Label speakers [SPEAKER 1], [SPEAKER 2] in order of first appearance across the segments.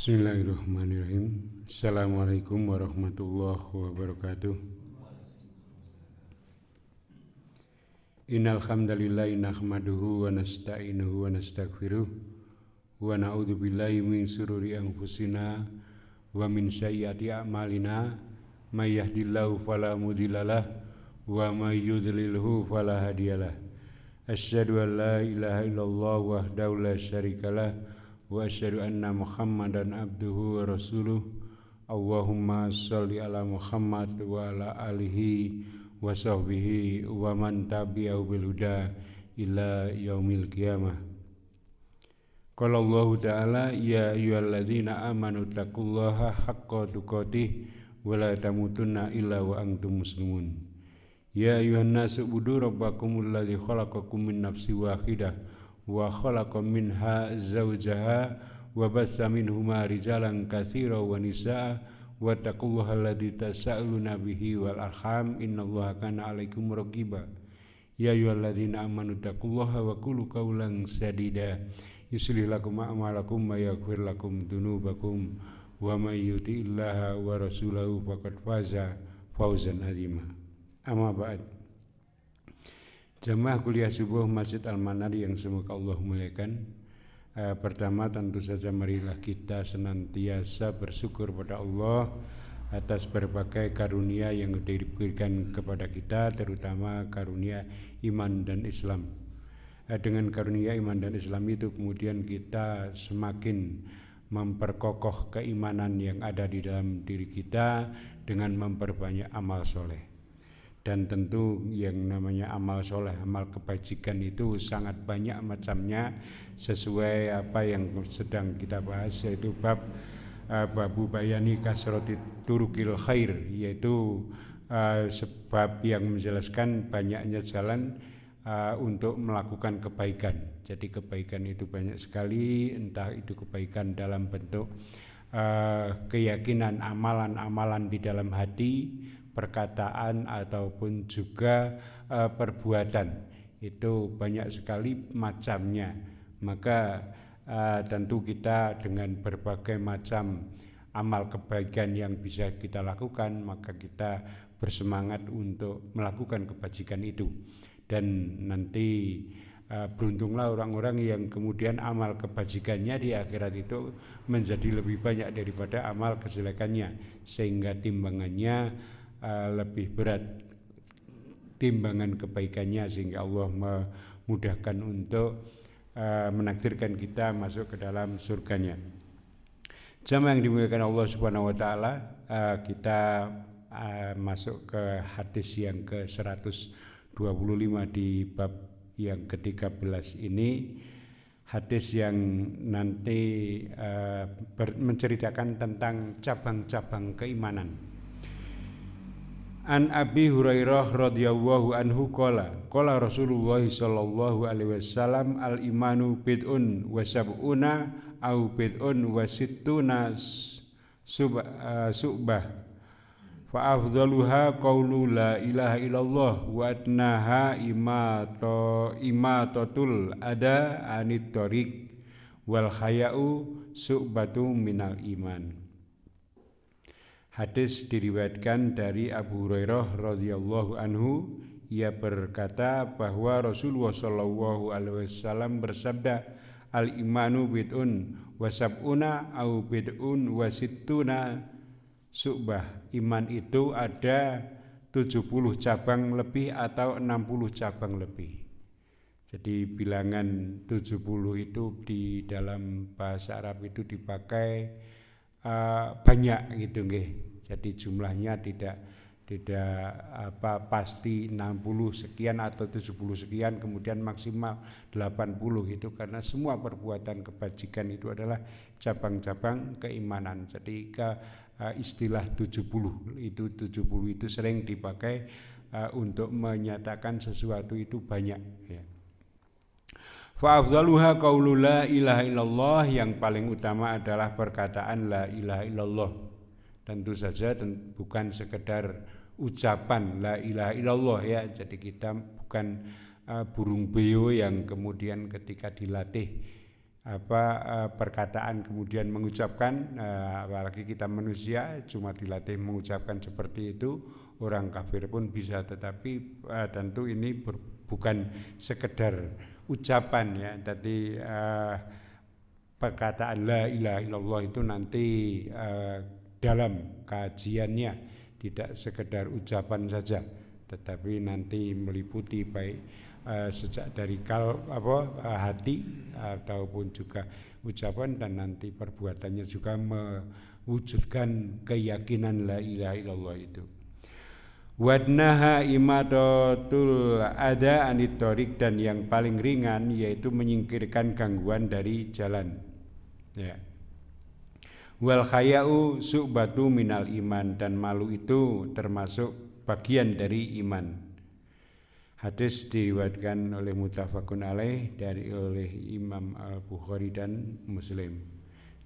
[SPEAKER 1] Bismillahirrahmanirrahim. Assalamualaikum warahmatullahi wabarakatuh. Innal hamdalillah nahmaduhu wa nasta'inuhu wa nastaghfiruh wa na'udzu billahi min shururi anfusina wa min sayyiati a'malina may yahdihillahu fala mudhillalah wa may yudlilhu fala hadiyalah. Asyhadu an la ilaha illallah wahdahu la syarikalah wa asyhadu anna Muhammadan abduhu wa rasuluh. Allahumma sholli ala Muhammad wa ala alihi wa sahbihi wa man tabi'ahu bil huda ila yaumil qiyamah. Qala Allah ta'ala ya ayyuhalladzina amanu taqullaha haqqa tuqatih wa la tamutunna illa wa antum muslimun. Ya ayyuhan nasu ubudu rabbakumul ladzi khalaqakum min nafsin wahidah wa khalaqa minha zawjaha wa bassa minhuma rijalan katsiran wa nisaa wa taqullaha alladzi tasaaluna bihi wal arham innallaha kana 'alaikum raqiba. Ya ayyuhalladzina amanu taqullaha wa qulu qawlan sadida yuslih lakum a'malakum wa yaghfir lakum dzunubakum wa may yuti'illaha wa rasulahu faqad faza fawzan 'azima. Amma ba'd. Jamaah kuliah subuh Masjid Al-Manar yang semoga Allah muliakan. Pertama tentu saja marilah kita senantiasa bersyukur pada Allah atas berbagai karunia yang diberikan kepada kita, terutama karunia iman dan Islam. Dengan karunia iman dan Islam itu kemudian kita semakin memperkokoh keimanan yang ada di dalam diri kita dengan memperbanyak amal soleh. Dan tentu yang namanya amal soleh, amal kebajikan itu sangat banyak macamnya sesuai apa yang sedang kita bahas, yaitu babu bayani kasroti turukil khair, yaitu sebab yang menjelaskan banyaknya jalan untuk melakukan kebaikan. Jadi kebaikan itu banyak sekali, entah itu kebaikan dalam bentuk keyakinan, amalan-amalan di dalam hati, perkataan ataupun juga perbuatan. Itu banyak sekali macamnya. Maka tentu kita dengan berbagai macam amal kebaikan yang bisa kita lakukan, maka kita bersemangat untuk melakukan kebajikan itu. Dan nanti beruntunglah orang-orang yang kemudian amal kebajikannya di akhirat itu menjadi lebih banyak daripada amal kejelekannya, sehingga timbangannya lebih berat, timbangan kebaikannya, sehingga Allah memudahkan untuk menakdirkan kita masuk ke dalam surganya. Jamaah yang dimuliakan Allah Subhanahu wa taala, kita masuk ke hadis yang ke-125 di bab yang ke-13 ini. Hadis yang nanti menceritakan tentang cabang-cabang keimanan. An Abi Hurairah radhiyallahu anhu qala Rasulullah sallallahu alaihi wasallam al imanu bid'un wa sab'una au bid'un wa sittuna subah fa afdaluha qaulu la ilaha illallah wa adnaha imatatul ada anit tariq wal haya'u su'batu minal iman. Hadis diriwayatkan dari Abu Hurairah radhiyallahu anhu. Ia berkata bahwa Rasulullah sallallahu alaihi wasallam bersabda, al imanu bid'un wa sab'una au bid'un wa sittuna su'bah. Iman itu ada 70 cabang lebih atau 60 cabang lebih. Jadi bilangan 70 itu di dalam bahasa Arab itu dipakai banyak gitu nggih. Jadi jumlahnya tidak pasti 60 sekian atau 70 sekian kemudian maksimal 80 itu, karena semua perbuatan kebajikan itu adalah cabang-cabang keimanan. Jadi istilah 70 itu sering dipakai untuk menyatakan sesuatu itu banyak ya. Fa afdaluha qaulu la ilaha illallah, yang paling utama adalah perkataan la ilaha illallah. Tentu saja bukan sekedar ucapan la ilaha illallah ya. Jadi kita bukan burung beo yang kemudian ketika dilatih perkataan kemudian mengucapkan, apalagi kita manusia cuma dilatih mengucapkan seperti itu, orang kafir pun bisa, tetapi tentu ini bukan sekedar ucapan ya. Tadi perkataan la ilaha illallah itu nanti dalam kajiannya tidak sekedar ucapan saja, tetapi nanti meliputi baik sejak dari hati ataupun juga ucapan, dan nanti perbuatannya juga mewujudkan keyakinan la ilaha illallah itu. Wadnaha imadatul ada anitorik, dan yang paling ringan yaitu menyingkirkan gangguan dari jalan ya. Wal khaya'u su'batu minal iman, dan malu itu termasuk bagian dari iman. Hadis diriwayatkan oleh muttafaqun alaih oleh Imam Al-Bukhari dan Muslim.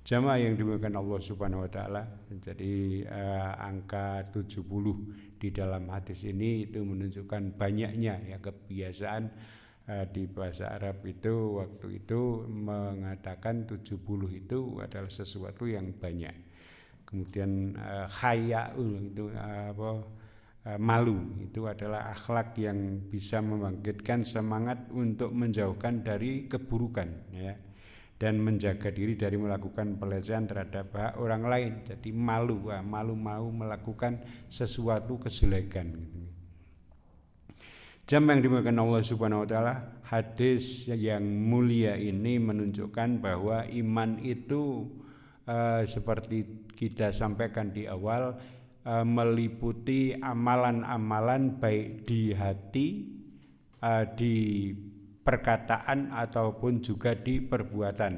[SPEAKER 1] Jamaah yang dimuliakan Allah Subhanahu wa taala, jadi angka 70 di dalam hadis ini itu menunjukkan banyaknya ya kebiasaan di bahasa Arab itu waktu itu mengatakan 70 itu adalah sesuatu yang banyak. Kemudian khaya'ul itu malu itu adalah akhlak yang bisa membangkitkan semangat untuk menjauhkan dari keburukan ya, dan menjaga diri dari melakukan pelecehan terhadap hak orang lain. Jadi malu mau melakukan sesuatu kejelekan gitu. Jamaah yang dimuliakan Allah Subhanahu wa taala, hadis yang mulia ini menunjukkan bahwa iman itu seperti kita sampaikan di awal, meliputi amalan-amalan baik di hati, di perkataan ataupun juga di perbuatan.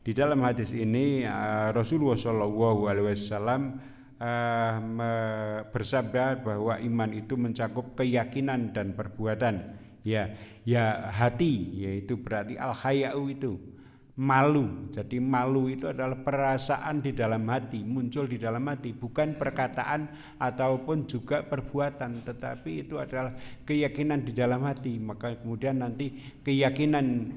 [SPEAKER 1] Di dalam hadis ini Rasulullah SAW bersabda bahwa iman itu mencakup keyakinan dan perbuatan. Ya hati, yaitu berarti al-haya'u itu malu. Jadi malu itu adalah perasaan di dalam hati, muncul di dalam hati, bukan perkataan ataupun juga perbuatan, tetapi itu adalah keyakinan di dalam hati. Maka kemudian nanti keyakinan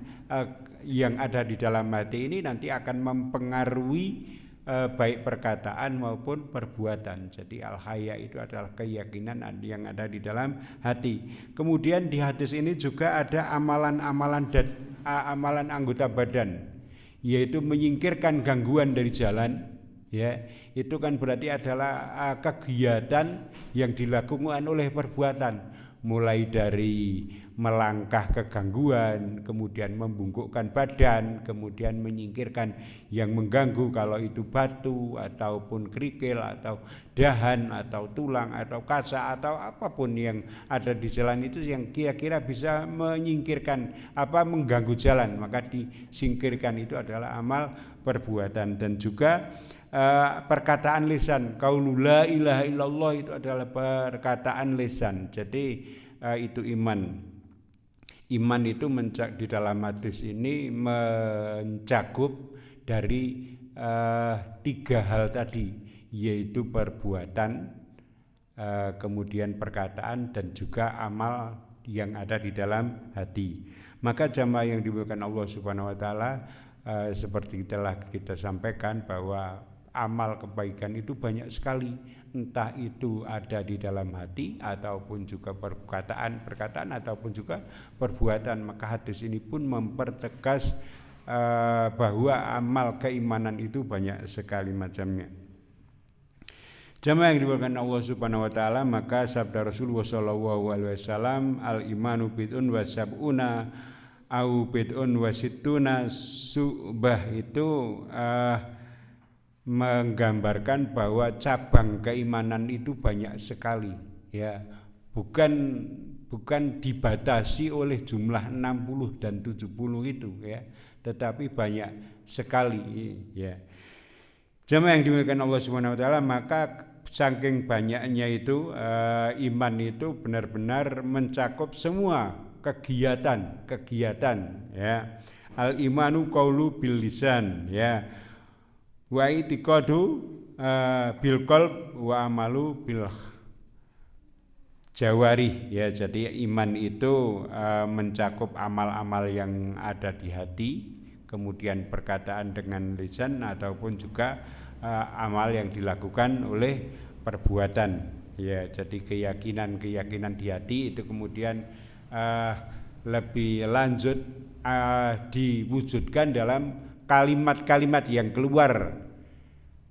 [SPEAKER 1] yang ada di dalam hati ini nanti akan mempengaruhi baik perkataan maupun perbuatan. Jadi al-haya itu adalah keyakinan yang ada di dalam hati. Kemudian di hadis ini juga ada amalan-amalan anggota badan, yaitu menyingkirkan gangguan dari jalan ya. Itu kan berarti adalah kegiatan yang dilakukan oleh perbuatan, mulai dari melangkah ke gangguan, kemudian membungkukkan badan, kemudian menyingkirkan yang mengganggu, kalau itu batu ataupun kerikil atau dahan atau tulang atau kaca atau apapun yang ada di jalan itu yang kira-kira bisa menyingkirkan mengganggu jalan, maka disingkirkan. Itu adalah amal perbuatan. Dan juga perkataan lisan, qaulu la ilaha illallah, itu adalah perkataan lisan. Jadi itu iman. Iman itu di dalam hadis ini mencakup dari 3 hal tadi, yaitu perbuatan, kemudian perkataan, dan juga amal yang ada di dalam hati. Maka jamaah yang dimuliakan Allah Subhanahu wa taala, seperti telah kita sampaikan bahwa amal kebaikan itu banyak sekali, entah itu ada di dalam hati ataupun juga perkataan ataupun juga perbuatan. Maka hadis ini pun mempertegas bahwa amal keimanan itu banyak sekali macamnya. Jamaah yang dimuliakan Allah Subhanahu wa taala, maka sabda Rasulullah SAW, al-imanu bid'un wa sab'una au bid'un wa sittuna su'bah, itu menggambarkan bahwa cabang keimanan itu banyak sekali ya, bukan dibatasi oleh jumlah 60 dan 70 itu ya, tetapi banyak sekali ya. Jamaah yang dimuliakan Allah Subhanahu wa taala, maka saking banyaknya itu iman itu benar-benar mencakup semua kegiatan ya. Al imanu qaulu bil lisan ya, wa itiqadu bil qalb wa amalu bil jawarih ya. Jadi iman itu mencakup amal-amal yang ada di hati, kemudian perkataan dengan lisan ataupun juga amal yang dilakukan oleh perbuatan. Ya, jadi keyakinan di hati itu kemudian lebih lanjut diwujudkan dalam kalimat-kalimat yang keluar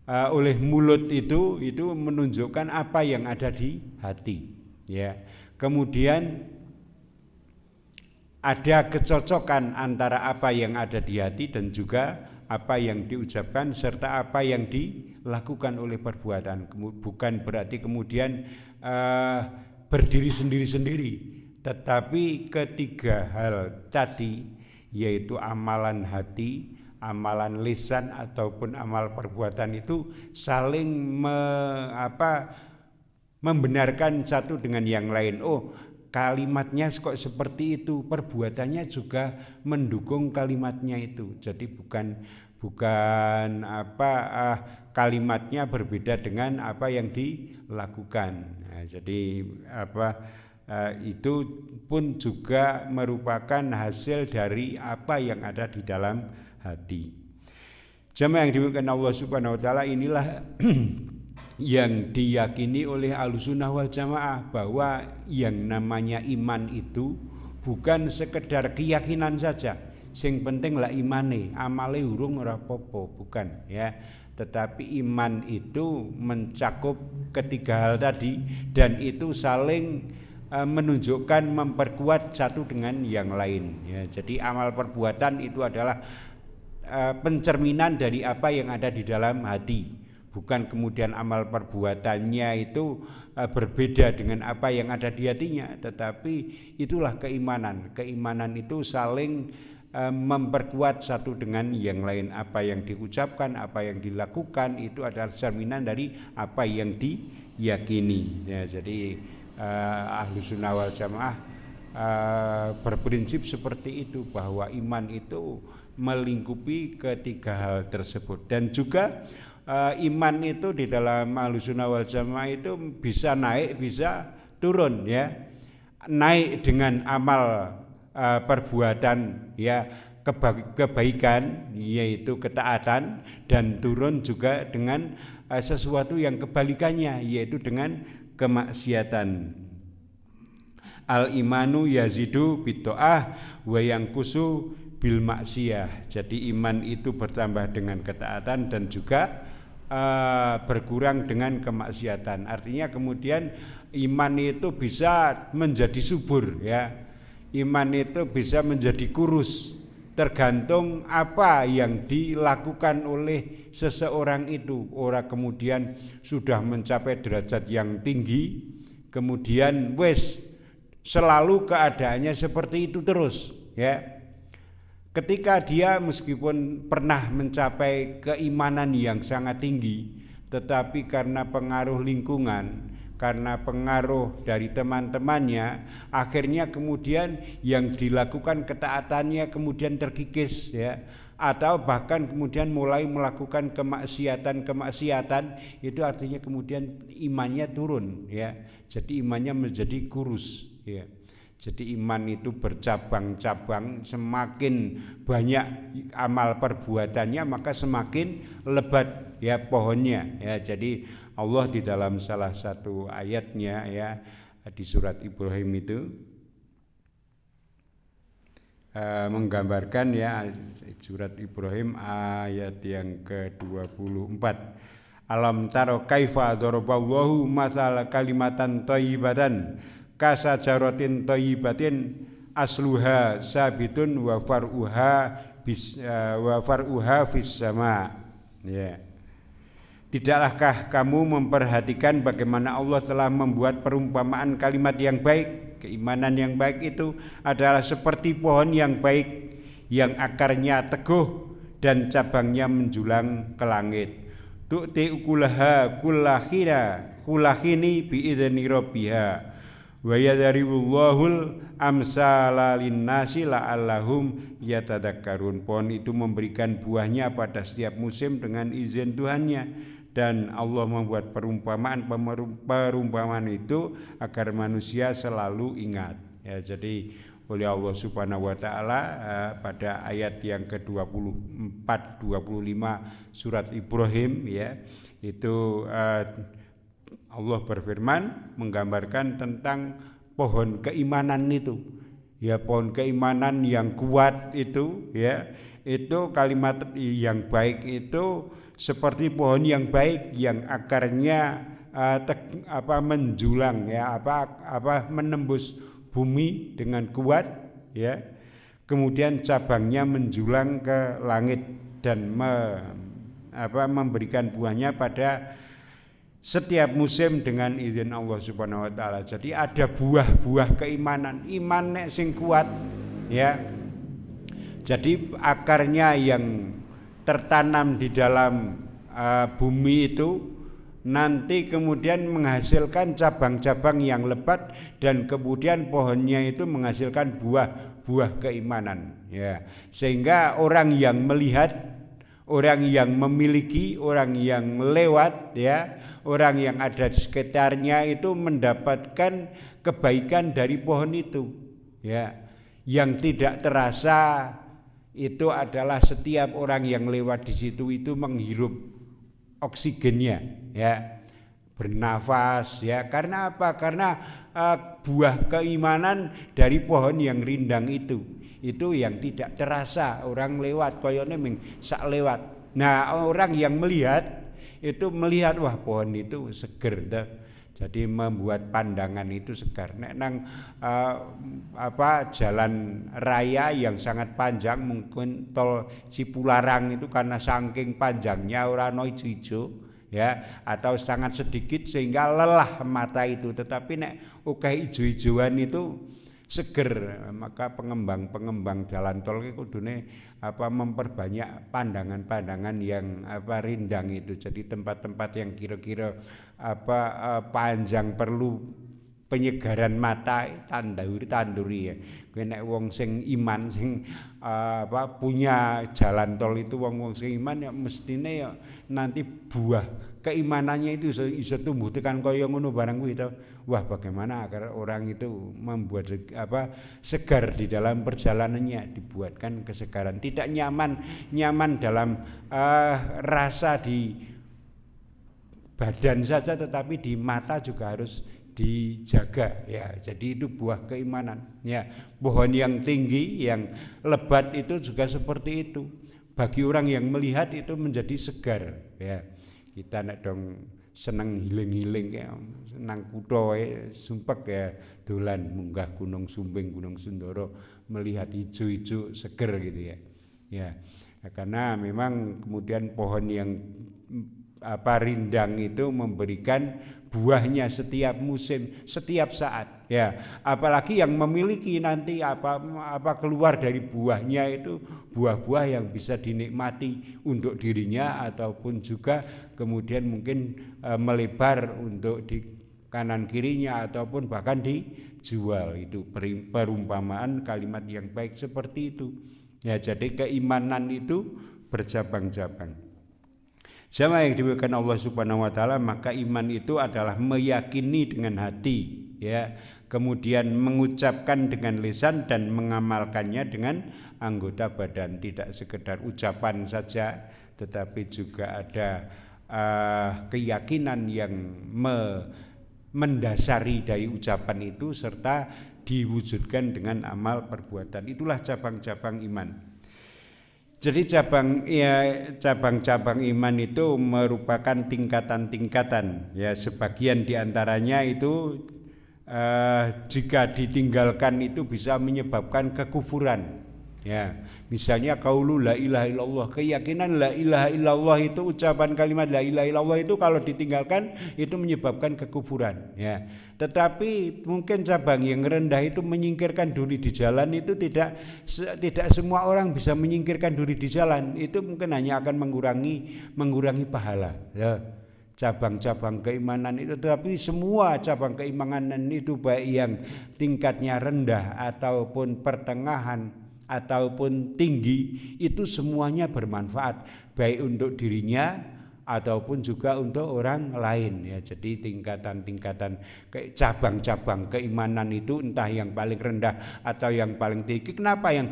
[SPEAKER 1] oleh mulut itu menunjukkan apa yang ada di hati. Ya, kemudian ada kecocokan antara apa yang ada di hati dan juga apa yang diucapkan serta apa yang dilakukan oleh perbuatan. Bukan berarti kemudian berdiri sendiri-sendiri, tetapi ketiga hal tadi, yaitu amalan hati, amalan lisan ataupun amal perbuatan itu saling membenarkan satu dengan yang lain. Oh, kalimatnya kok seperti itu, perbuatannya juga mendukung kalimatnya itu. Jadi bukan kalimatnya berbeda dengan apa yang dilakukan. Nah, jadi itu pun juga merupakan hasil dari apa yang ada di dalam hati. Jamaah yang dimuliakan Allah Subhanahu wa taala, inilah yang diyakini oleh Ahlussunnah wal Jamaah, bahwa yang namanya iman itu bukan sekedar keyakinan saja. Sing penting lah imane, amale urung ora apa-apa, bukan ya. Tetapi iman itu mencakup ketiga hal tadi, dan itu saling menunjukkan, memperkuat satu dengan yang lain ya. Jadi amal perbuatan itu adalah pencerminan dari apa yang ada di dalam hati. Bukan kemudian amal perbuatannya itu berbeda dengan apa yang ada di hatinya, tetapi itulah keimanan. Keimanan itu saling memperkuat satu dengan yang lain. Apa yang diucapkan, apa yang dilakukan itu adalah cerminan dari apa yang diyakini ya. Jadi Ahlussunnah wal Jamaah berprinsip seperti itu, bahwa iman itu melingkupi ketiga hal tersebut. Dan juga iman itu di dalam Ahlussunnah wal Jamaah itu bisa naik, bisa turun ya. Naik dengan amal perbuatan ya, kebaikan yaitu ketaatan, dan turun juga dengan sesuatu yang kebalikannya yaitu dengan kemaksiatan. Al-imanu yazidu bito'ah wa yanqusu bil maksiyah. Jadi iman itu bertambah dengan ketaatan dan juga berkurang dengan kemaksiatan. Artinya kemudian iman itu bisa menjadi subur ya. Iman itu bisa menjadi kurus, tergantung apa yang dilakukan oleh seseorang itu. Orang kemudian sudah mencapai derajat yang tinggi, kemudian selalu keadaannya seperti itu terus ya. Ketika dia meskipun pernah mencapai keimanan yang sangat tinggi, tetapi karena pengaruh lingkungan, karena pengaruh dari teman-temannya, akhirnya kemudian yang dilakukan ketaatannya kemudian terkikis ya, atau bahkan kemudian mulai melakukan kemaksiatan, itu artinya kemudian imannya turun ya. Jadi imannya menjadi kurus ya. Jadi iman itu bercabang-cabang, semakin banyak amal perbuatannya maka semakin lebat ya pohonnya ya. Jadi Allah di dalam salah satu ayatnya ya, di surat Ibrahim itu menggambarkan ya, surat Ibrahim ayat yang ke-24. Alam taro kaifa daraballahu matsal kalimatan thayyibatan kasajaratin thayyibatin asluha sabitun wa far'uha fis sama ya. Tidaklahkah kamu memperhatikan bagaimana Allah telah membuat perumpamaan kalimat yang baik? Keimanan yang baik itu adalah seperti pohon yang baik yang akarnya teguh dan cabangnya menjulang ke langit. Tu'ti ukulaha kullahini biidzni rabbiha wa yadribullahul amsala linnasi la'allahum yatadakkarun. Pohon itu memberikan buahnya pada setiap musim dengan izin Tuhannya, dan Allah membuat perumpamaan itu agar manusia selalu ingat ya. Jadi oleh Allah Subhanahu wa taala pada ayat yang ke-24 25 surat Ibrahim ya. Itu Allah berfirman menggambarkan tentang pohon keimanan itu. Ya, pohon keimanan yang kuat itu ya, itu kalimat yang baik itu seperti pohon yang baik yang akarnya menjulang ya, menembus bumi dengan kuat ya. Kemudian cabangnya menjulang ke langit dan memberikan buahnya pada setiap musim dengan izin Allah Subhanahu wa taala. Jadi ada buah-buah keimanan, iman nek sing kuat ya. Jadi akarnya yang tertanam di dalam bumi itu nanti kemudian menghasilkan cabang-cabang yang lebat dan kemudian pohonnya itu menghasilkan buah-buah keimanan ya. Sehingga orang yang melihat, orang yang memiliki, orang yang lewat ya, orang yang ada di sekitarnya itu mendapatkan kebaikan dari pohon itu ya. Yang tidak terasa itu adalah setiap orang yang lewat di situ itu menghirup oksigennya ya, bernafas ya. Karena apa? Karena buah keimanan dari pohon yang rindang itu yang tidak terasa orang lewat koyone ming sak lewat. Nah, orang yang melihat itu melihat wah pohon itu seger dah. Jadi membuat pandangan itu segar. Nek nang jalan raya yang sangat panjang, mungkin tol Cipularang itu karena saking panjangnya ora ono ijo-ijo ya, atau sangat sedikit sehingga lelah mata itu. Tetapi nek akeh ijo-ijoan itu seger, maka pengembang jalan tol iki kudune memperbanyak pandangan-pandangan yang rindang itu. Jadi tempat-tempat yang kira-kira panjang perlu penyegaran mata tanduri ya. Kowe nek wong sing iman sing punya jalan tol itu wong sing iman ya mestine ya nanti buah keimanannya itu iso tumbuh tekan kaya ngono barang kuwi to. Wah, bagaimana agar orang itu membuat segar di dalam perjalanannya, dibuatkan kesegaran, tidak nyaman dalam rasa di badan saja tetapi di mata juga harus dijaga ya. Jadi itu buah keimanan ya. Pohon yang tinggi yang lebat itu juga seperti itu. Bagi orang yang melihat itu menjadi segar ya. Kita nek dong seneng healing ya, senang kutha sumpek ya, dolan munggah Gunung Sumbing, Gunung Sundoro, melihat hijau-hijau seger gitu ya. Ya. Karena memang kemudian pohon yang rindang itu memberikan buahnya setiap musim, setiap saat ya. Apalagi yang memiliki nanti keluar dari buahnya itu buah-buah yang bisa dinikmati untuk dirinya ataupun juga kemudian mungkin melebar untuk di kanan kirinya ataupun bahkan dijual. Itu perumpamaan kalimat yang baik seperti itu ya. Jadi keimanan itu bercabang-cabang. Sama yang diberikan Allah Subhanahu wa taala, maka iman itu adalah meyakini dengan hati ya, kemudian mengucapkan dengan lisan dan mengamalkannya dengan anggota badan. Tidak sekedar ucapan saja tetapi juga ada keyakinan yang mendasari dari ucapan itu serta diwujudkan dengan amal perbuatan. Itulah cabang-cabang iman. Jadi cabang-cabang iman itu merupakan tingkatan-tingkatan ya. Sebagian diantaranya itu jika ditinggalkan itu bisa menyebabkan kekufuran ya. Misalnya qaulu la ilaha illallah, keyakinan la ilaha illallah itu, ucapan kalimat la ilaha illallah itu kalau ditinggalkan itu menyebabkan kekufuran ya. Tetapi mungkin cabang yang rendah itu menyingkirkan duri di jalan itu tidak semua orang bisa menyingkirkan duri di jalan. Itu mungkin hanya akan mengurangi pahala ya. Cabang-cabang keimanan itu, tetapi semua cabang keimanan itu baik yang tingkatnya rendah ataupun pertengahan ataupun tinggi itu semuanya bermanfaat baik untuk dirinya ataupun juga untuk orang lain ya. Jadi tingkatan-tingkatan kayak cabang-cabang keimanan itu entah yang paling rendah atau yang paling tinggi. Kenapa yang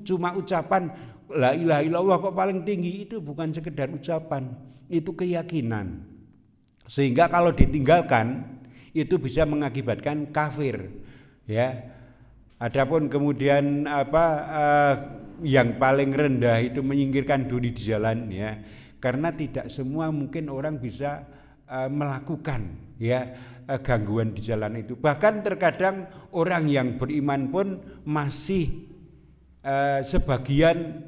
[SPEAKER 1] cuma ucapan la ilaha illallah kok paling tinggi? Itu bukan sekedar ucapan, itu keyakinan. Sehingga kalau ditinggalkan itu bisa mengakibatkan kafir ya. Adapun kemudian yang paling rendah itu menyingkirkan duri di jalan ya. Karena tidak semua mungkin orang bisa melakukan ya gangguan di jalan itu. Bahkan terkadang orang yang beriman pun masih sebagian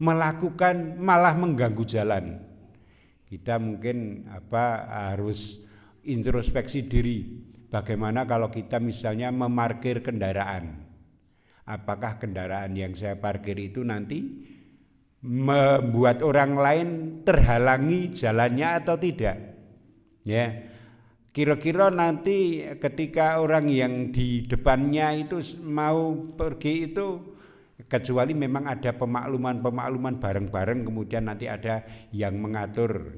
[SPEAKER 1] melakukan malah mengganggu jalan. Kita mungkin harus introspeksi diri. Bagaimana kalau kita misalnya memarkir kendaraan? Apakah kendaraan yang saya parkir itu nanti membuat orang lain terhalangi jalannya atau tidak? Ya, kira-kira nanti ketika orang yang di depannya itu mau pergi itu, kecuali memang ada pemakluman bareng-bareng, kemudian nanti ada yang mengatur,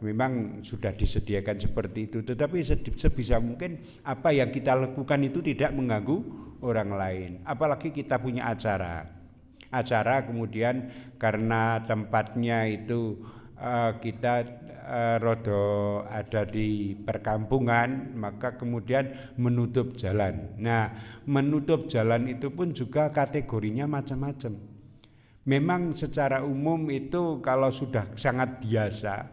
[SPEAKER 1] memang sudah disediakan seperti itu. Tetapi sebisa mungkin apa yang kita lakukan itu tidak mengganggu orang lain. Apalagi kita punya acara kemudian karena tempatnya itu kita rodo ada di perkampungan, maka kemudian menutup jalan. Nah, menutup jalan itu pun juga kategorinya macam-macam. Memang secara umum itu kalau sudah sangat biasa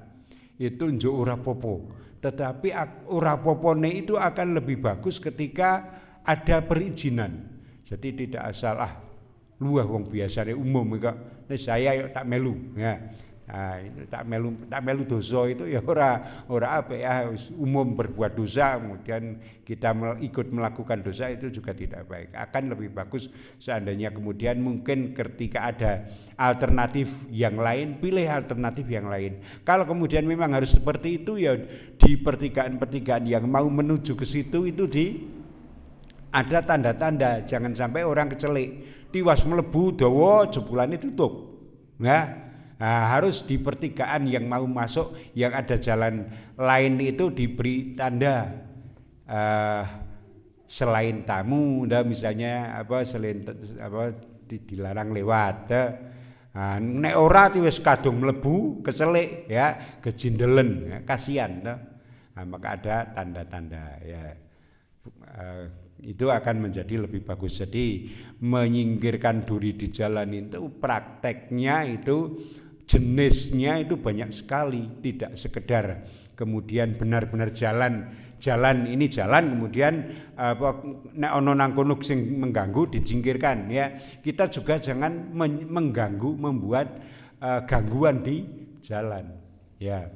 [SPEAKER 1] itu njuk ora popo. Tetapi ora popone itu akan lebih bagus ketika ada perizinan. Jadi tidak asal luah wong biasane umum kok saya yuk tak melu ya. Nah, itu tak melu dosa itu ya ora apa ya, umum berbuat dosa kemudian kita ikut melakukan dosa itu juga tidak baik. Akan lebih bagus seandainya kemudian mungkin ketika ada alternatif yang lain, pilih alternatif yang lain. Kalau kemudian memang harus seperti itu ya di pertigaan-pertigaan yang mau menuju ke situ itu ada tanda-tanda, jangan sampai orang kecelik tiwas melebu dawa jebulane tutup. Harus di pertigaan yang mau masuk yang ada jalan lain itu diberi tanda selain tamu, misalnya dilarang lewat. Nek ora wis kadung mlebu kecelik ya, kejindelen ya, kasihan maka ada tanda-tanda ya. Itu akan menjadi lebih bagus. Jadi menyingkirkan duri di jalan itu prakteknya itu jenisnya itu banyak sekali, tidak sekedar kemudian benar-benar jalan kemudian nek ono nang kono sing mengganggu disingkirkan ya. Kita juga jangan mengganggu, membuat gangguan di jalan ya.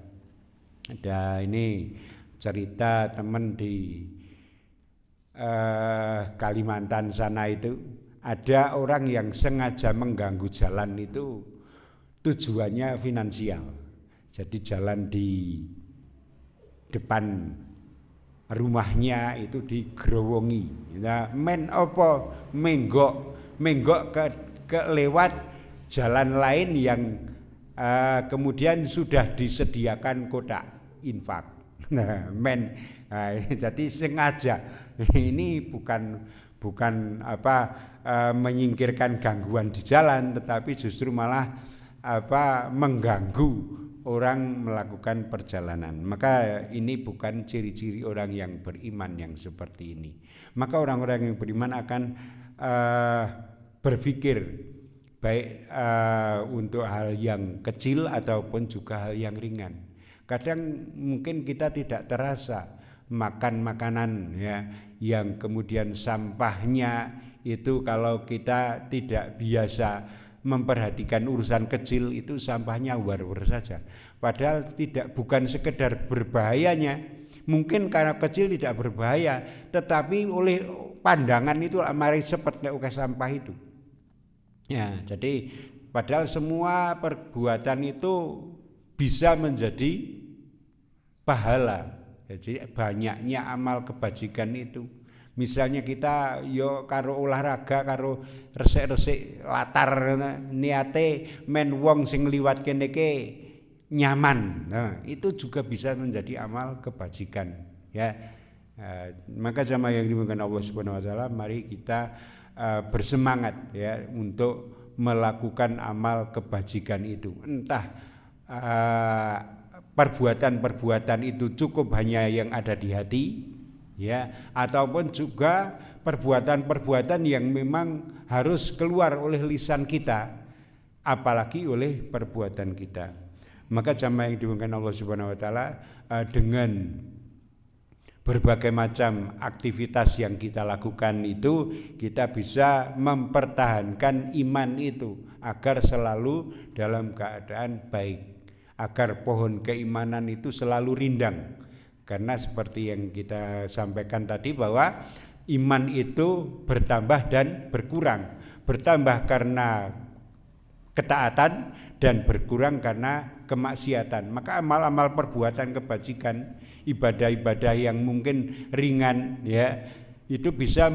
[SPEAKER 1] Ada ini cerita teman di Kalimantan sana itu, ada orang yang sengaja mengganggu jalan itu tujuannya finansial. Jadi jalan di depan rumahnya itu digerowongi. Nah, menggok ke lewat jalan lain yang kemudian sudah disediakan kotak infak. Jadi sengaja. Ini bukan menyingkirkan gangguan di jalan, tetapi justru malah mengganggu orang melakukan perjalanan. Maka ini bukan ciri-ciri orang yang beriman yang seperti ini. Maka orang-orang yang beriman akan berpikir baik untuk hal yang kecil ataupun juga hal yang ringan. Kadang mungkin kita tidak terasa makan makanan ya yang kemudian sampahnya itu kalau kita tidak biasa memperhatikan urusan kecil itu sampahnya war-war saja. Padahal bukan sekedar berbahayanya. Mungkin karena kecil tidak berbahaya, tetapi oleh pandangan itu mari cepet nek sampah itu. Ya, jadi padahal semua perbuatan itu bisa menjadi pahala. Jadi banyaknya amal kebajikan itu. Misalnya kita yo karo olahraga, karo resik-resik latar niate men wong sing liwat kene iki nyaman. Nah, itu juga bisa menjadi amal kebajikan ya. Maka jamaah yang dimuliakan Allah Subhanahu wa taala, mari kita bersemangat ya untuk melakukan amal kebajikan itu. Entah perbuatan-perbuatan itu cukup hanya yang ada di hati ya, ataupun juga perbuatan-perbuatan yang memang harus keluar oleh lisan kita, apalagi oleh perbuatan kita. Maka jamaah yang dimuliakan Allah Subhanahu wa taala, dengan berbagai macam aktivitas yang kita lakukan itu, kita bisa mempertahankan iman itu agar selalu dalam keadaan baik, agar pohon keimanan itu selalu rindang. Karena seperti yang kita sampaikan tadi, bahwa iman itu bertambah dan berkurang. Bertambah karena ketaatan dan berkurang karena kemaksiatan. Maka amal-amal perbuatan kebajikan, ibadah-ibadah yang mungkin ringan ya, itu bisa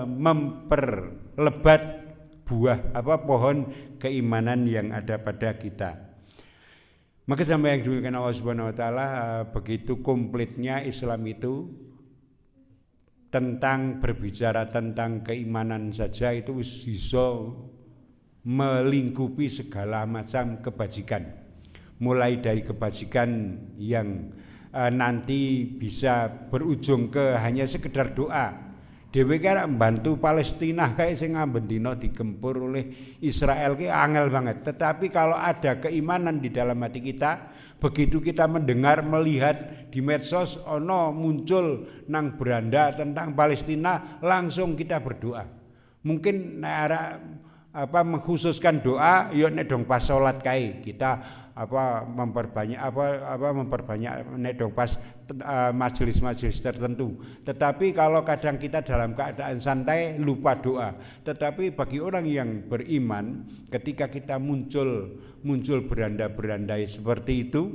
[SPEAKER 1] memperlebat buah pohon keimanan yang ada pada kita. Maka sampai yang dimuliakan Allah Subhanahu wa taala, begitu komplitnya Islam itu tentang berbicara tentang keimanan saja itu bisa melingkupi segala macam kebajikan. Mulai dari kebajikan yang nanti bisa berujung ke hanya sekedar doa. Dhewe kan membantu Palestina kayak sing ambendina digempur oleh Israel ki angel banget. Tetapi kalau ada keimanan di dalam hati kita, begitu kita mendengar, melihat di medsos ono muncul nang beranda tentang Palestina, langsung kita berdoa. Mungkin mengkhususkan doa yo nek dong pas salat kae kita memperbanyak nek dong pas majelis-majelis tertentu. Tetapi kalau kadang kita dalam keadaan santai lupa doa. Tetapi bagi orang yang beriman, ketika kita muncul beranda-beranda seperti itu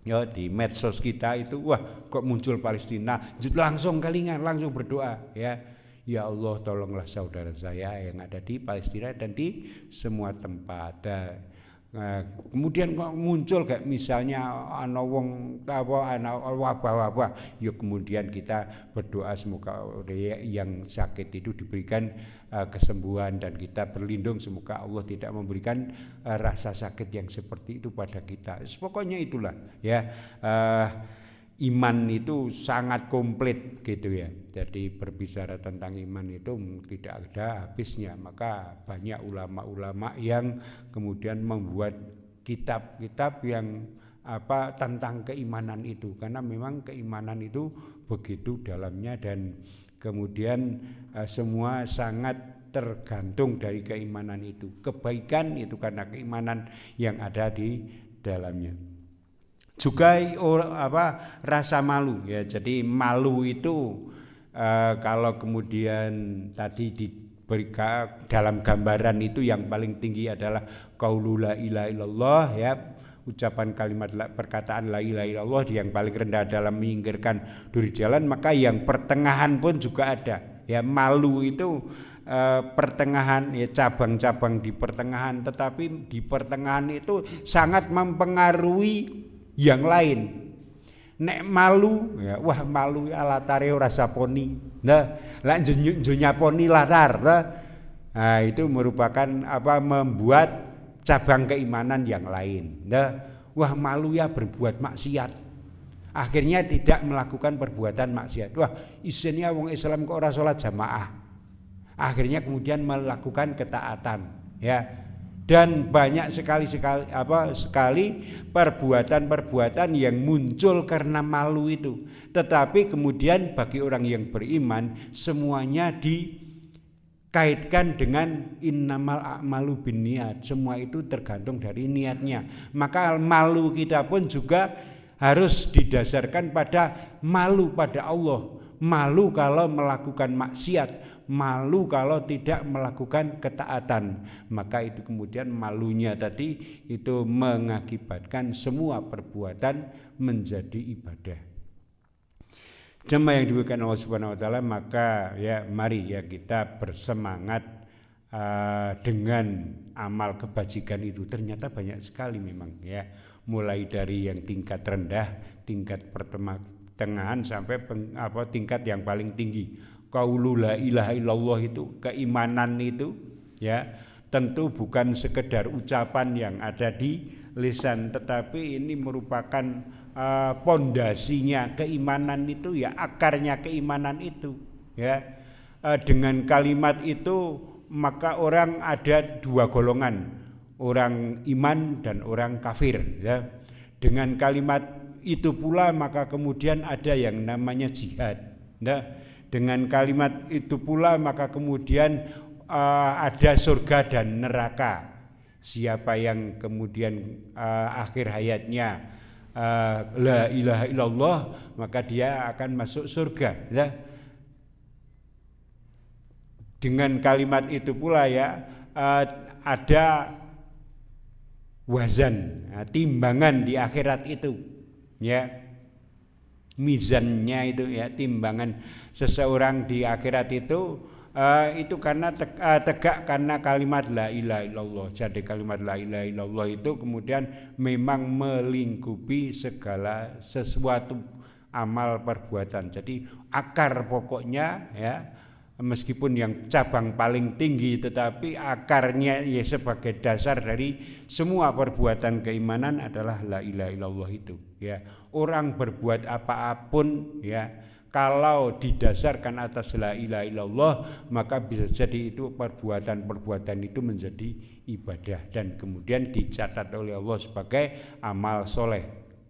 [SPEAKER 1] ya di medsos kita itu, wah kok muncul Palestina, langsung kelingan, langsung berdoa ya. Ya Allah, tolonglah saudara saya yang ada di Palestina dan di semua tempat. Kemudian kok muncul kayak misalnya ana wong ana wabah-wabah, ya kemudian kita berdoa semoga yang sakit itu diberikan kesembuhan, dan kita berlindung semoga Allah tidak memberikan rasa sakit yang seperti itu pada kita. Pokoknya itulah ya, iman itu sangat komplit gitu ya. Jadi berbicara tentang iman itu tidak ada habisnya. Maka banyak ulama-ulama yang kemudian membuat kitab-kitab yang tentang keimanan itu, karena memang keimanan itu begitu dalamnya, dan kemudian semua sangat tergantung dari keimanan itu. Kebaikan itu karena keimanan yang ada di dalamnya. Juga rasa malu ya. Jadi malu itu kalau kemudian tadi diberikan dalam gambaran itu, yang paling tinggi adalah qaulu la ilaha illallah ya, ucapan kalimat perkataan la ilaha illallah, yang paling rendah dalam menyingkirkan duri jalan. Maka yang pertengahan pun juga ada ya. Malu itu pertengahan ya, cabang-cabang di pertengahan, tetapi di pertengahan itu sangat mempengaruhi yang lain. Nek malu ya, wah malu ya latare ora saponi. Nah, lek nyaponi latar. Nah, itu merupakan membuat cabang keimanan yang lain. Nah, wah malu ya berbuat maksiat. Akhirnya tidak melakukan perbuatan maksiat. Wah, isinnya wong Islam kok ora salat jamaah. Akhirnya kemudian melakukan ketaatan, ya. Dan banyak sekali perbuatan-perbuatan yang muncul karena malu itu. Tetapi kemudian bagi orang yang beriman, semuanya dikaitkan dengan innamal a'malu binniyat. Semua itu tergantung dari niatnya. Maka malu kita pun juga harus didasarkan pada malu pada Allah. Malu kalau melakukan maksiat, malu kalau tidak melakukan ketaatan. Maka itu kemudian malunya tadi itu mengakibatkan semua perbuatan menjadi ibadah. Jemaah yang dimuliakan Allah Subhanahu wa taala, maka ya mari ya kita bersemangat dengan amal kebajikan itu ternyata banyak sekali memang ya, mulai dari yang tingkat rendah, tingkat pertengahan sampai tingkat yang paling tinggi. Qaulu la ilaha illallah itu, keimanan itu ya, tentu bukan sekedar ucapan yang ada di lisan, tetapi ini merupakan pondasinya keimanan itu ya, akarnya keimanan itu ya. Dengan kalimat itu maka orang ada dua golongan, orang iman dan orang kafir ya. Dengan kalimat itu pula maka kemudian ada yang namanya jihad ya. Dengan kalimat itu pula maka kemudian ada surga dan neraka. Siapa yang kemudian akhir hayatnya la ilaha illallah, maka dia akan masuk surga ya. Dengan kalimat itu pula ya ada wazan, timbangan di akhirat itu ya, mizannya itu ya, timbangan seseorang di akhirat itu karena tegak karena kalimat la ilaha illallah. Jadi kalimat la ilaha illallah itu kemudian memang melingkupi segala sesuatu amal perbuatan. Jadi akar pokoknya ya, meskipun yang cabang paling tinggi tetapi akarnya ya sebagai dasar dari semua perbuatan keimanan adalah la ilaha illallah itu ya. Orang berbuat apa-apun ya, kalau didasarkan atas la ilaha illallah, maka bisa jadi itu perbuatan-perbuatan itu menjadi ibadah dan kemudian dicatat oleh Allah sebagai amal soleh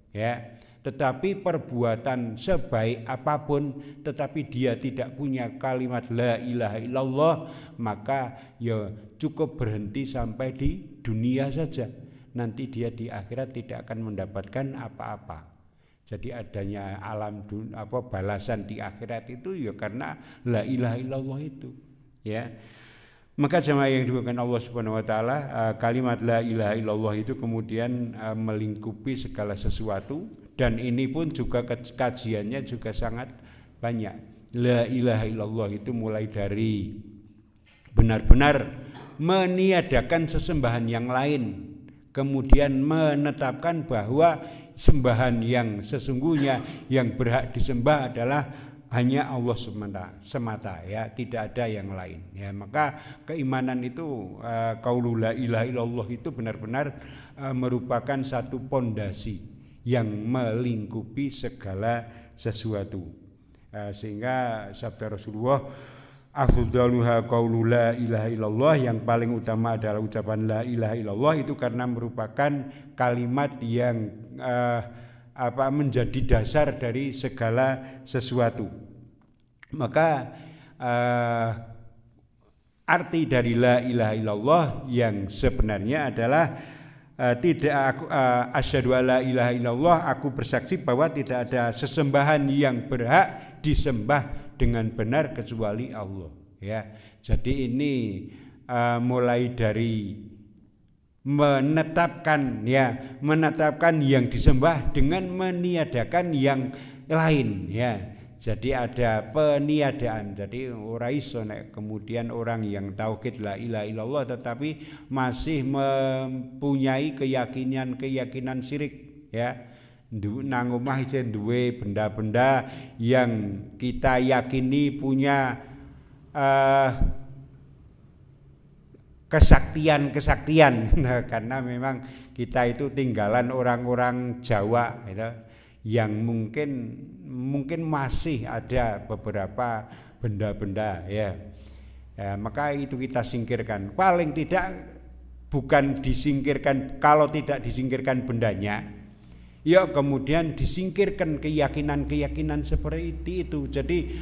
[SPEAKER 1] ya. Tetapi perbuatan sebaik apapun tetapi dia tidak punya kalimat la ilaha illallah, maka ya cukup berhenti sampai di dunia saja. Nanti dia di akhirat tidak akan mendapatkan apa-apa. Jadi adanya balasan di akhirat itu ya karena la ilaha illallah itu ya. Maka jemaah yang dimuliakan Allah Subhanahu wa taala, kalimat la ilaha illallah itu kemudian melingkupi segala sesuatu, dan ini pun juga kajiannya juga sangat banyak. La ilaha illallah itu mulai dari benar-benar meniadakan sesembahan yang lain, kemudian menetapkan bahwa sembahan yang sesungguhnya yang berhak disembah adalah hanya Allah semata ya, tidak ada yang lain ya. Maka keimanan itu qaulu la ilaha illallah itu benar-benar merupakan satu pondasi yang melingkupi segala sesuatu, sehingga sabda Rasulullah afdaluha qaulu la ilaha illallah, yang paling utama adalah ucapan la ilaha illallah itu karena merupakan kalimat yang menjadi dasar dari segala sesuatu. Maka arti dari la ilaha illallah yang sebenarnya adalah asyhadu alla ilaha illallah, aku bersaksi bahwa tidak ada sesembahan yang berhak disembah dengan benar kecuali Allah ya. Jadi ini mulai dari menetapkan yang disembah dengan meniadakan yang lain ya. Jadi ada peniadaan. Jadi ora iso nek kemudian orang yang tauhid la ilaha illallah tetapi masih mempunyai keyakinan syirik ya. Nang omah isih duwe benda-benda yang kita yakini punya kesaktian karena memang kita itu tinggalan orang-orang Jawa gitu, yang mungkin masih ada beberapa benda-benda ya. Maka itu kita singkirkan. Paling tidak bukan disingkirkan, kalau tidak disingkirkan bendanya ya kemudian disingkirkan keyakinan seperti itu. Jadi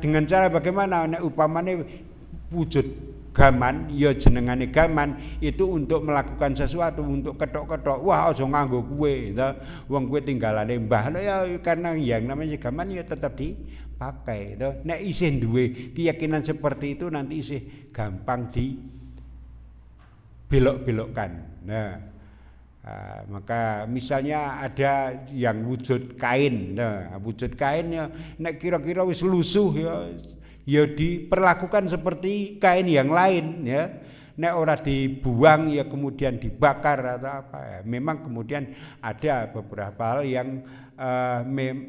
[SPEAKER 1] dengan cara bagaimana, nek upamane wujud gaman ya jenengane gaman itu untuk melakukan sesuatu, untuk ketok-ketok, wah aja nganggo kuwe to, wong kuwe tinggalane mbah ya, karena yang namanya gaman ya tetap dipakai to. Nek isih duwe keyakinan seperti itu nanti isih gampang dibelok-belokkan. Maka misalnya ada yang wujud kain, wujud kain ya nek kira-kira wis lusuh ya ya diperlakukan seperti kain yang lain ya. Nek ora dibuang ya kemudian dibakar atau apa ya. Memang kemudian ada beberapa hal yang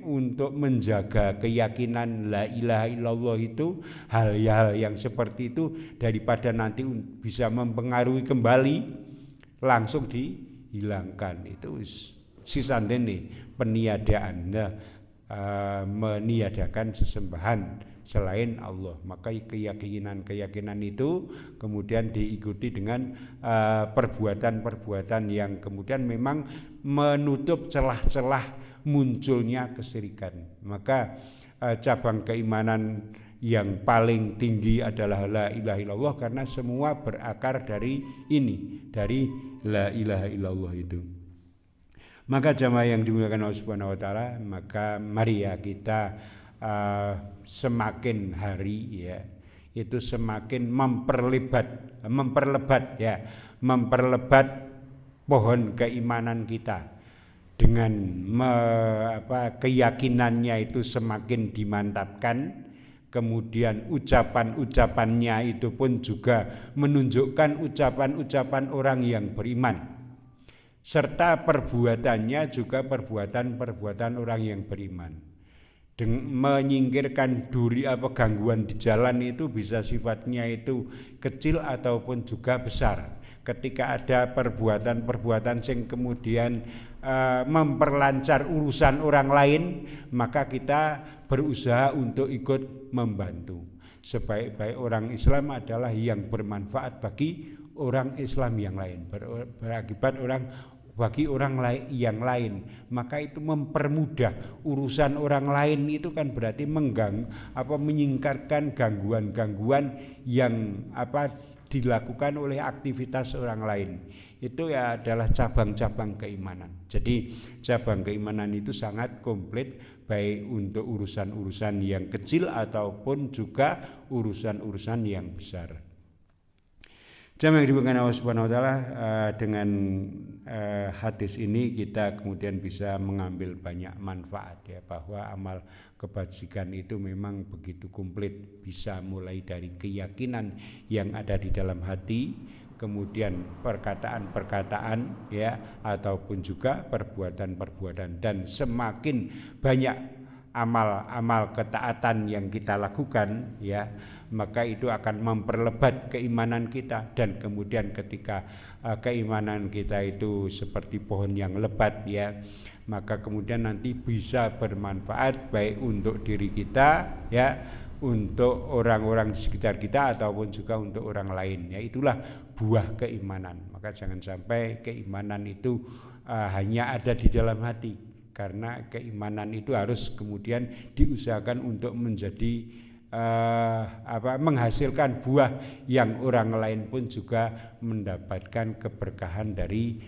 [SPEAKER 1] untuk menjaga keyakinan la ilaha illallah itu, hal-hal yang seperti itu daripada nanti bisa mempengaruhi kembali, langsung dihilangkan. Itu sisandene peniadaan, meniadakan sesembahan selain Allah. Maka keyakinan itu kemudian diikuti dengan perbuatan-perbuatan yang kemudian memang menutup celah-celah munculnya kesyirikan. Maka cabang keimanan yang paling tinggi adalah la ilaha illallah, karena semua berakar dari ini, dari la ilaha illallah itu. Maka jamaah yang dimuliakan Allah Subhanahu wa taala, maka mari ya kita semakin hari ya itu semakin memperlebat pohon keimanan kita dengan keyakinannya itu semakin dimantapkan. Kemudian ucapan-ucapannya itu pun juga menunjukkan ucapan-ucapan orang yang beriman, serta perbuatannya juga perbuatan-perbuatan orang yang beriman. Menyingkirkan gangguan di jalan itu bisa sifatnya itu kecil ataupun juga besar. Ketika ada perbuatan-perbuatan yang kemudian memperlancar urusan orang lain, maka kita berusaha untuk ikut membantu. Sebaik-baik orang Islam adalah yang bermanfaat bagi orang Islam yang lain, berakibat bagi orang yang lain. Maka itu mempermudah urusan orang lain, itu kan berarti menyingkirkan gangguan-gangguan yang dilakukan oleh aktivitas orang lain. Itu ya adalah cabang-cabang keimanan. Jadi cabang keimanan itu sangat komplit, baik untuk urusan-urusan yang kecil ataupun juga urusan-urusan yang besar. Jamaah yang dimuliakan Allah Subhanahu wa taala, dengan hadis ini kita kemudian bisa mengambil banyak manfaat ya, bahwa amal kebajikan itu memang begitu komplit, bisa mulai dari keyakinan yang ada di dalam hati, kemudian perkataan-perkataan ya, ataupun juga perbuatan-perbuatan. Dan semakin banyak amal-amal ketaatan yang kita lakukan ya, maka itu akan memperlebat keimanan kita. Dan kemudian ketika keimanan kita itu seperti pohon yang lebat ya, maka kemudian nanti bisa bermanfaat baik untuk diri kita ya, untuk orang-orang di sekitar kita ataupun juga untuk orang lain ya. Itulah buah keimanan. Maka jangan sampai keimanan itu hanya ada di dalam hati, karena keimanan itu harus kemudian diusahakan untuk menjadi menghasilkan buah yang orang lain pun juga mendapatkan keberkahan dari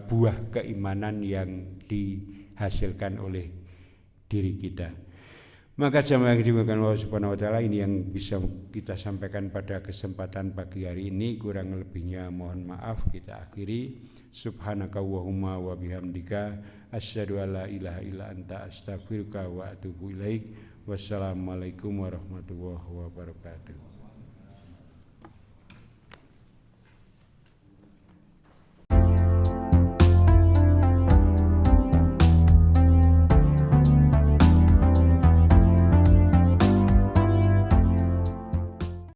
[SPEAKER 1] buah keimanan yang dihasilkan oleh diri kita. Maka jamaah yang dimuliakan Allah Subhanahu wa taala, ini yang bisa kita sampaikan pada kesempatan pagi hari ini. Kurang lebihnya mohon maaf. Kita akhiri. Subhanakallahumma wa bihamdika asyhadu an la ilaha illa anta astaghfiruka wa atubu ilaik. Wassalamualaikum warahmatullahi wabarakatuh.